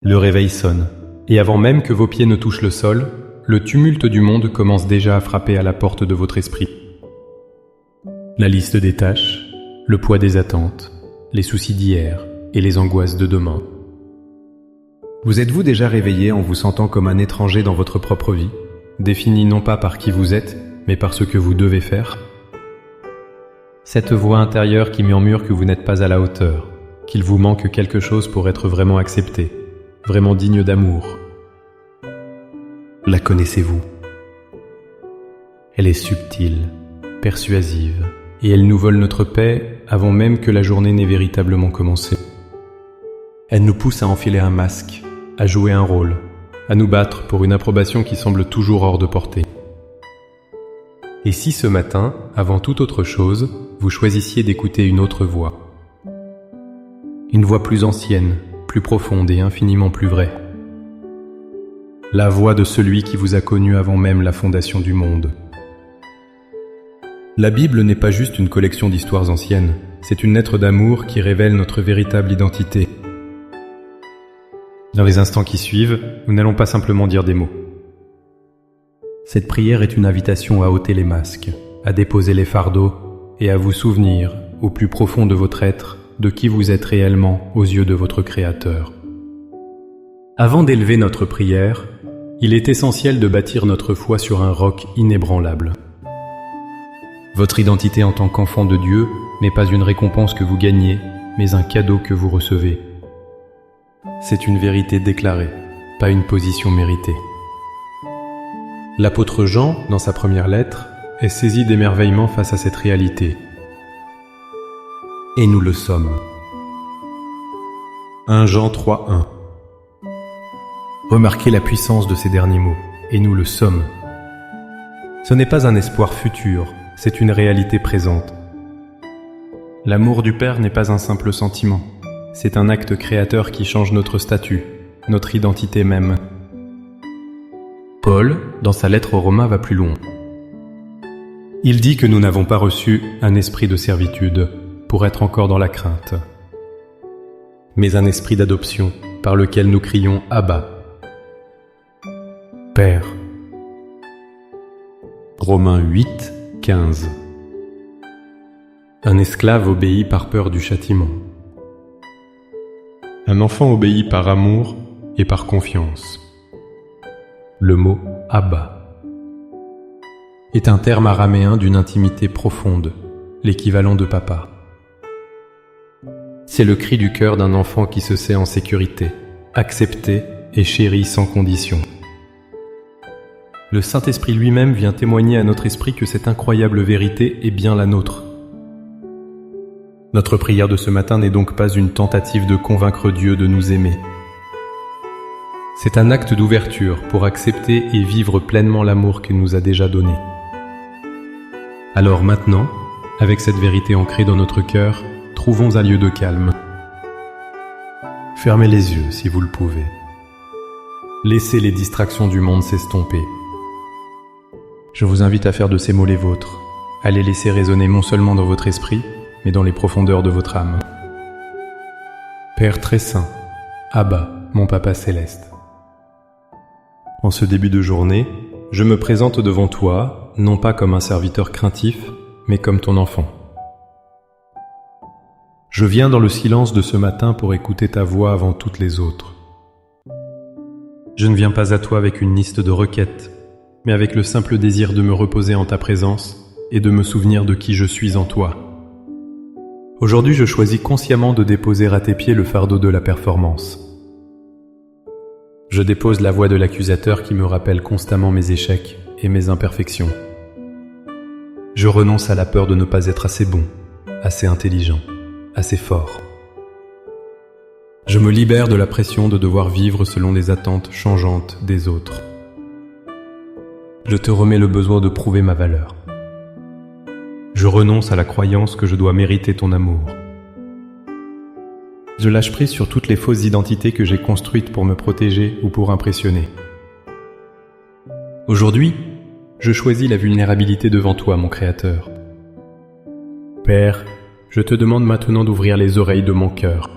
Le réveil sonne, et avant même que vos pieds ne touchent le sol, le tumulte du monde commence déjà à frapper à la porte de votre esprit. La liste des tâches, le poids des attentes, les soucis d'hier et les angoisses de demain. Vous êtes-vous déjà réveillé en vous sentant comme un étranger dans votre propre vie, défini non pas par qui vous êtes, mais par ce que vous devez faire? Cette voix intérieure qui murmure que vous n'êtes pas à la hauteur, qu'il vous manque quelque chose pour être vraiment accepté, vraiment digne d'amour. La connaissez-vous? Elle est subtile, persuasive, et elle nous vole notre paix avant même que la journée n'ait véritablement commencé. Elle nous pousse à enfiler un masque, à jouer un rôle, à nous battre pour une approbation qui semble toujours hors de portée. Et si ce matin, avant toute autre chose, vous choisissiez d'écouter une autre voix? Une voix plus ancienne, plus profonde et infiniment plus vraie. La voix de celui qui vous a connu avant même la fondation du monde. La Bible n'est pas juste une collection d'histoires anciennes, c'est une lettre d'amour qui révèle notre véritable identité. Dans les instants qui suivent, nous n'allons pas simplement dire des mots. Cette prière est une invitation à ôter les masques, à déposer les fardeaux et à vous souvenir, au plus profond de votre être, de qui vous êtes réellement aux yeux de votre Créateur. Avant d'élever notre prière, il est essentiel de bâtir notre foi sur un roc inébranlable. Votre identité en tant qu'enfant de Dieu n'est pas une récompense que vous gagnez, mais un cadeau que vous recevez. C'est une vérité déclarée, pas une position méritée. L'apôtre Jean, dans sa première lettre, est saisi d'émerveillement face à cette réalité. Et nous le sommes. 1 Jean 3:1. Remarquez la puissance de ces derniers mots. Et nous le sommes. Ce n'est pas un espoir futur, c'est une réalité présente. L'amour du Père n'est pas un simple sentiment. C'est un acte créateur qui change notre statut, notre identité même. Paul, dans sa lettre aux Romains, va plus loin. Il dit que nous n'avons pas reçu un esprit de servitude pour être encore dans la crainte, mais un esprit d'adoption par lequel nous crions « Abba ». Père. Romains 8, 15. Un esclave obéit par peur du châtiment. Un enfant obéit par amour et par confiance. Le mot « Abba » est un terme araméen d'une intimité profonde, l'équivalent de papa. C'est le cri du cœur d'un enfant qui se sait en sécurité, accepté et chéri sans condition. Le Saint-Esprit lui-même vient témoigner à notre esprit que cette incroyable vérité est bien la nôtre. Notre prière de ce matin n'est donc pas une tentative de convaincre Dieu de nous aimer. C'est un acte d'ouverture pour accepter et vivre pleinement l'amour qu'il nous a déjà donné. Alors maintenant, avec cette vérité ancrée dans notre cœur, trouvons un lieu de calme. Fermez les yeux si vous le pouvez. Laissez les distractions du monde s'estomper. Je vous invite à faire de ces mots les vôtres, à les laisser résonner non seulement dans votre esprit, mais dans les profondeurs de votre âme. Père très saint, Abba, mon Papa céleste. En ce début de journée, je me présente devant toi, non pas comme un serviteur craintif, mais comme ton enfant. Je viens dans le silence de ce matin pour écouter ta voix avant toutes les autres. Je ne viens pas à toi avec une liste de requêtes, mais avec le simple désir de me reposer en ta présence et de me souvenir de qui je suis en toi. Aujourd'hui, je choisis consciemment de déposer à tes pieds le fardeau de la performance. Je dépose la voix de l'accusateur qui me rappelle constamment mes échecs et mes imperfections. Je renonce à la peur de ne pas être assez bon, assez intelligent, assez fort. Je me libère de la pression de devoir vivre selon les attentes changeantes des autres. Je te remets le besoin de prouver ma valeur. Je renonce à la croyance que je dois mériter ton amour. Je lâche prise sur toutes les fausses identités que j'ai construites pour me protéger ou pour impressionner. Aujourd'hui, je choisis la vulnérabilité devant toi, mon Créateur. Père, je te demande maintenant d'ouvrir les oreilles de mon cœur.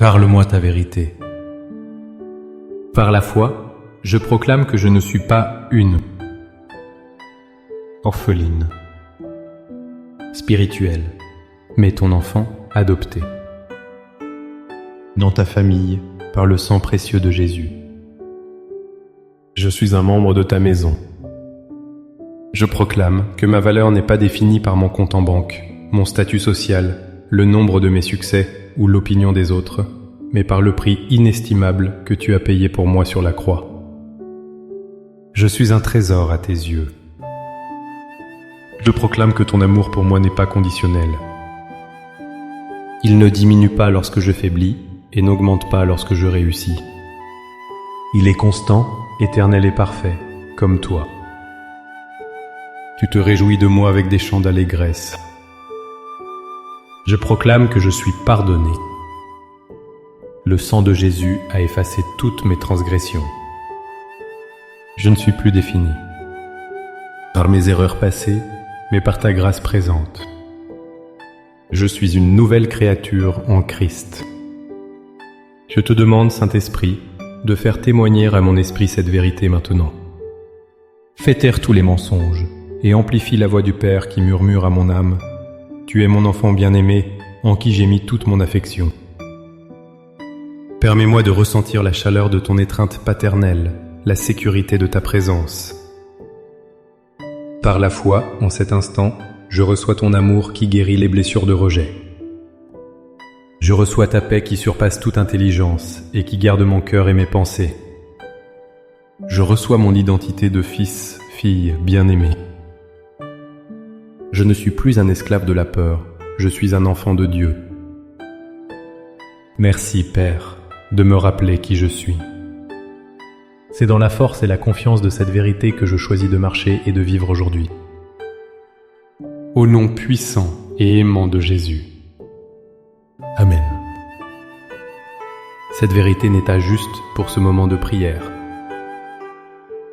Parle-moi ta vérité. Par la foi, je proclame que je ne suis pas une orpheline spirituelle, mais ton enfant adopté. Dans ta famille, par le sang précieux de Jésus. Je suis un membre de ta maison. Je proclame que ma valeur n'est pas définie par mon compte en banque, mon statut social, le nombre de mes succès ou l'opinion des autres, mais par le prix inestimable que tu as payé pour moi sur la croix. Je suis un trésor à tes yeux. Je proclame que ton amour pour moi n'est pas conditionnel. Il ne diminue pas lorsque je faiblis et n'augmente pas lorsque je réussis. Il est constant, éternel et parfait, comme toi. Tu te réjouis de moi avec des chants d'allégresse. Je proclame que je suis pardonné. Le sang de Jésus a effacé toutes mes transgressions. Je ne suis plus défini par mes erreurs passées, mais par ta grâce présente. Je suis une nouvelle créature en Christ. Je te demande, Saint-Esprit, de faire témoigner à mon esprit cette vérité maintenant. Fais taire tous les mensonges et amplifie la voix du Père qui murmure à mon âme « Tu es mon enfant bien-aimé, en qui j'ai mis toute mon affection. » Permets-moi de ressentir la chaleur de ton étreinte paternelle, la sécurité de ta présence. Par la foi, en cet instant, je reçois ton amour qui guérit les blessures de rejet. Je reçois ta paix qui surpasse toute intelligence et qui garde mon cœur et mes pensées. Je reçois mon identité de fils, fille bien-aimé. Je ne suis plus un esclave de la peur, je suis un enfant de Dieu. Merci, Père, de me rappeler qui je suis. C'est dans la force et la confiance de cette vérité que je choisis de marcher et de vivre aujourd'hui. Au nom puissant et aimant de Jésus. Amen. Cette vérité n'est pas juste pour ce moment de prière.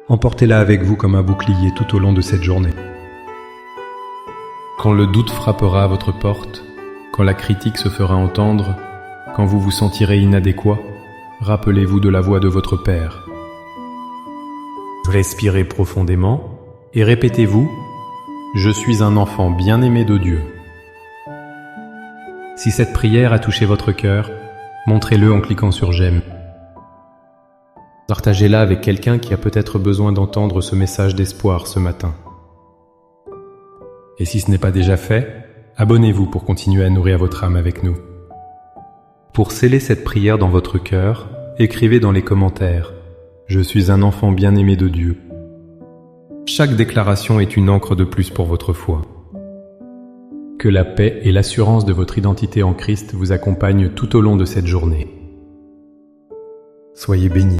Emportez-la avec vous comme un bouclier tout au long de cette journée. Quand le doute frappera à votre porte, quand la critique se fera entendre, quand vous vous sentirez inadéquat, rappelez-vous de la voix de votre Père. Respirez profondément et répétez-vous « Je suis un enfant bien-aimé de Dieu ». Si cette prière a touché votre cœur, montrez-le en cliquant sur « J'aime ». Partagez-la avec quelqu'un qui a peut-être besoin d'entendre ce message d'espoir ce matin. Et si ce n'est pas déjà fait, abonnez-vous pour continuer à nourrir votre âme avec nous. Pour sceller cette prière dans votre cœur, écrivez dans les commentaires « Je suis un enfant bien-aimé de Dieu ». Chaque déclaration est une encre de plus pour votre foi. Que la paix et l'assurance de votre identité en Christ vous accompagnent tout au long de cette journée. Soyez bénis.